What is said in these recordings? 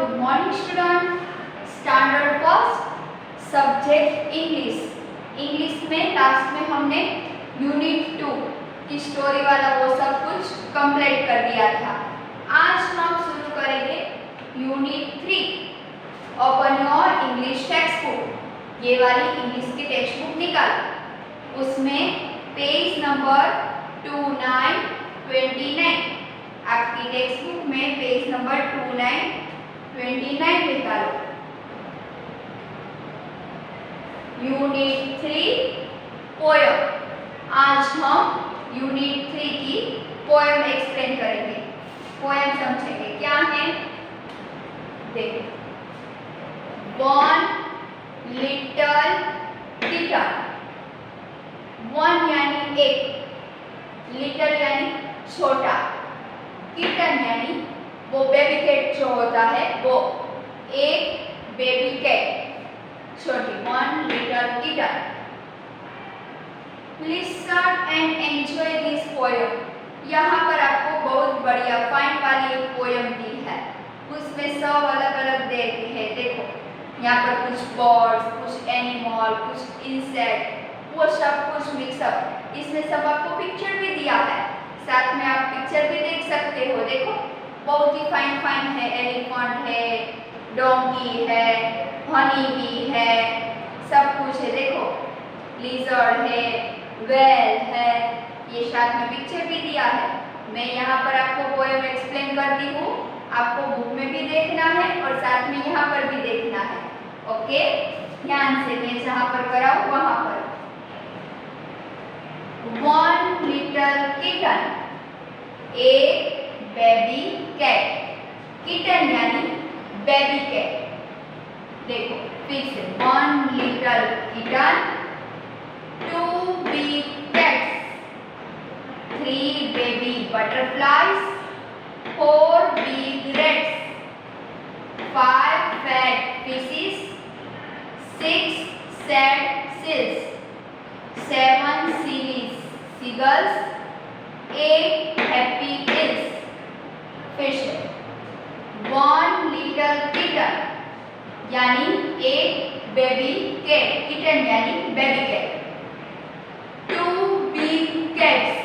Good morning student. Standard first, subject English. English में last में हमने यूनिट 2 की स्टोरी वाला वो सब कुछ कंप्लीट कर दिया था। आज हम शुरू करेंगे unit 3। Open your English text book. ये वाली इंग्लिश की टेक्स्ट बुक निकालो, उसमें पेज नंबर 2929, आपकी टेक्स्ट बुक में पेज नंबर 2929 निकालो। Unit 3 poem. आज हम यूनिट 3 की पोयम एक्सप्लेन करेंगे, पोयम समझेंगे क्या है। देखो, वन लिटल किटन। वन यानी एक, लिटल यानी छोटा, किटन यानी वो बेबी कैट जो होता है वो, एक बेबी कैट छोटी, one little kitten. Listen and enjoy this poem. यहाँ पर आपको बहुत बढ़िया फाइन वाली एक पोयम दी है, उसमें सब अलग अलग देखे हैं। देखो यहाँ पर कुछ बर्ड्स, कुछ एनिमल, कुछ इंसेक्ट, वो सब कुछ मिक्सअप। इसमें सब आपको पिक्चर भी दिया है, साथ में आप पिक्चर भी देख सकते हो। देखो बहुत ही फाइन फाइन है, एलिफेंट है, डोंकी है, हनी बी है, सब कुछ है। देखो लिजर्ड है, वेल है, ये साथ में पिक्चर भी दिया है। मैं यहाँ पर आपको पोएम एक्सप्लेन करती हूँ, आपको बुक में भी देखना है और साथ में यहाँ पर भी देखना है। ओके, ध्यान से, मैं जहाँ पर कराऊँ वहाँ पर। वन लिटल किटन, एक बेबी कैट। किटन यानी बेबी कैट। देखो फिर से, one little kitten, two big cats, three baby butterflies, four big rats, five fat fishes, six sad seals, seven silly seagulls, 8 happy eels. Fish. One little kitten यानी एक baby cat, kitten यानी baby cat. Two big cats,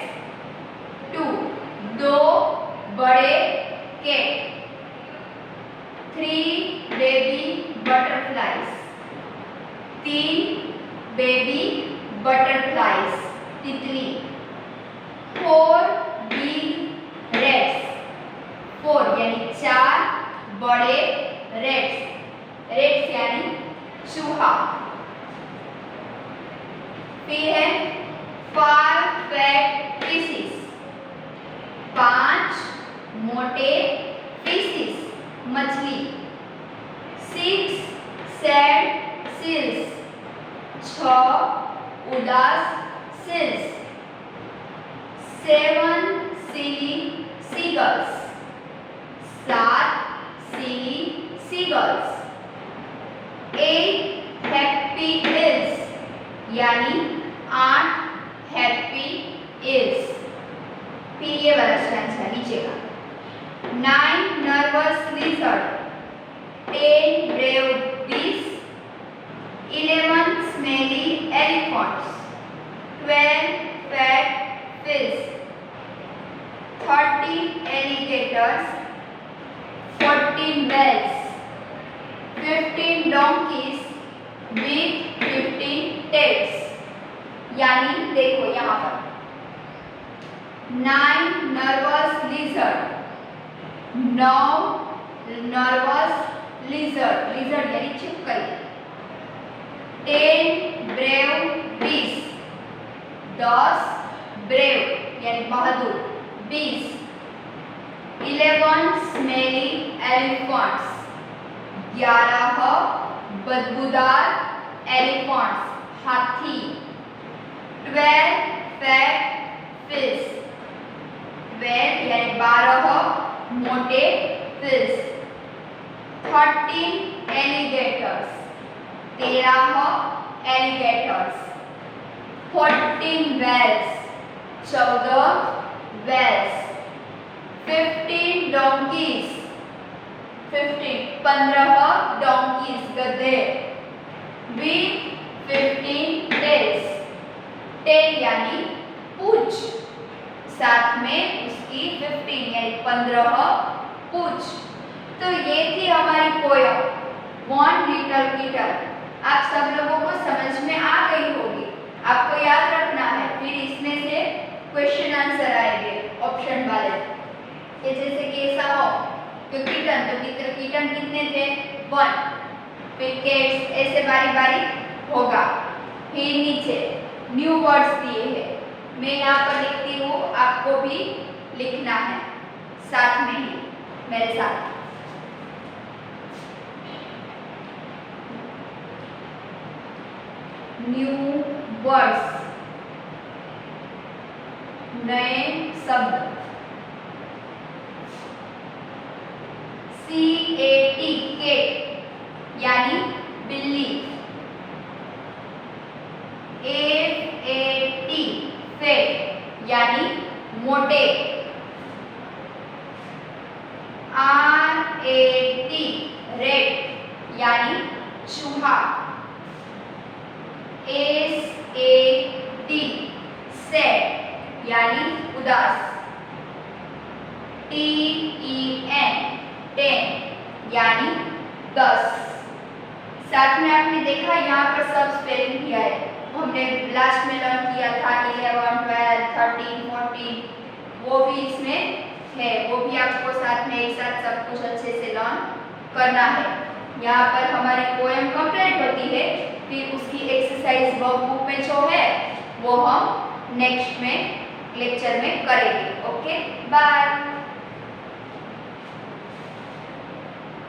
two दो बड़े cat. Three baby butterflies, तीन baby butterflies, तितली। Four big rats, four यानी चार बड़े रैट्स, रैट्स यानी चूहा। फिर है फाइव फैट फिशेस, पांच मोटे फिशेस, मछली। सिक्स सैड सील्स, छह उदास सील्स। सेवन सिली सीगल्स, सात सिली सीगल्स। एट हैप्पी ईल्स यानी आठ हैप्पी ईल्स। फिर ये वाला सेंस है नीचे का। Nine nervous lizard, ten brave बीस, 11 smelly elephants, 12 fat fish, 13 alligators, 14 whales, 15 donkeys with 15 tails। यानी देखो यहाँ पर 9 nervous lizard, 9 nervous lizard, lizard यानी छिपकली। 10 brave bees, 10 ब्रेव यानी बहादुर, 20 11 स्मेली एलिफेंट्स, 11 बदबूदार एलिफेंट्स, हाथी। 12 फैट फिश, 12 यानी 12 मोटे fish. 13 alligators, 13 alligators. 14 whales, 14 whales। 15 donkeys, 15 15 donkeys गधे। With 15 tails 10 यानी पूंछ, साथ में उसकी 15 यानी 15 पूंछ। तो ये थी हमारी पोयम वन लिटिल किटन। आप सब लोगों को समझ में आ गई होगी। आपको याद रखना है, फिर इसमें से क्वेश्चन आंसर आएंगे ऑप्शन वाले, कि जैसे कि ऐसा हो कि किटन, तो किटन कितने थे 1, फिर केट्स, ऐसे बारी बारी होगा। फिर नीचे न्यू वर्ड्स दिए हैं, मैं यहाँ पर लिखती हूँ, आपको भी लिखना है साथ में ही मेरे साथ। न्यू वर्ड्स नए शब्द। CAT केट यानी बिल्ली। FAT फैट यानी मोटे। RAT रेट यानी चूहा। SAD सैड यानी उदास। TEN टेन यानी 10। साथ में आपने देखा यहाँ पर सब स्पेलिंग किया है, हमने लास्ट में लर्न किया था 11, 12, 13, 14, वो भी इसमें है, वो भी आपको साथ में एक साथ सब कुछ अच्छे से लर्न करना है। यहाँ पर हमारी पोएम कंप्लीट होती है, फिर उसकी एक्सरसाइज वर्कबुक में जो है वो हम नेक्स्ट में लेक्चर में करेंगे। Okay, bye.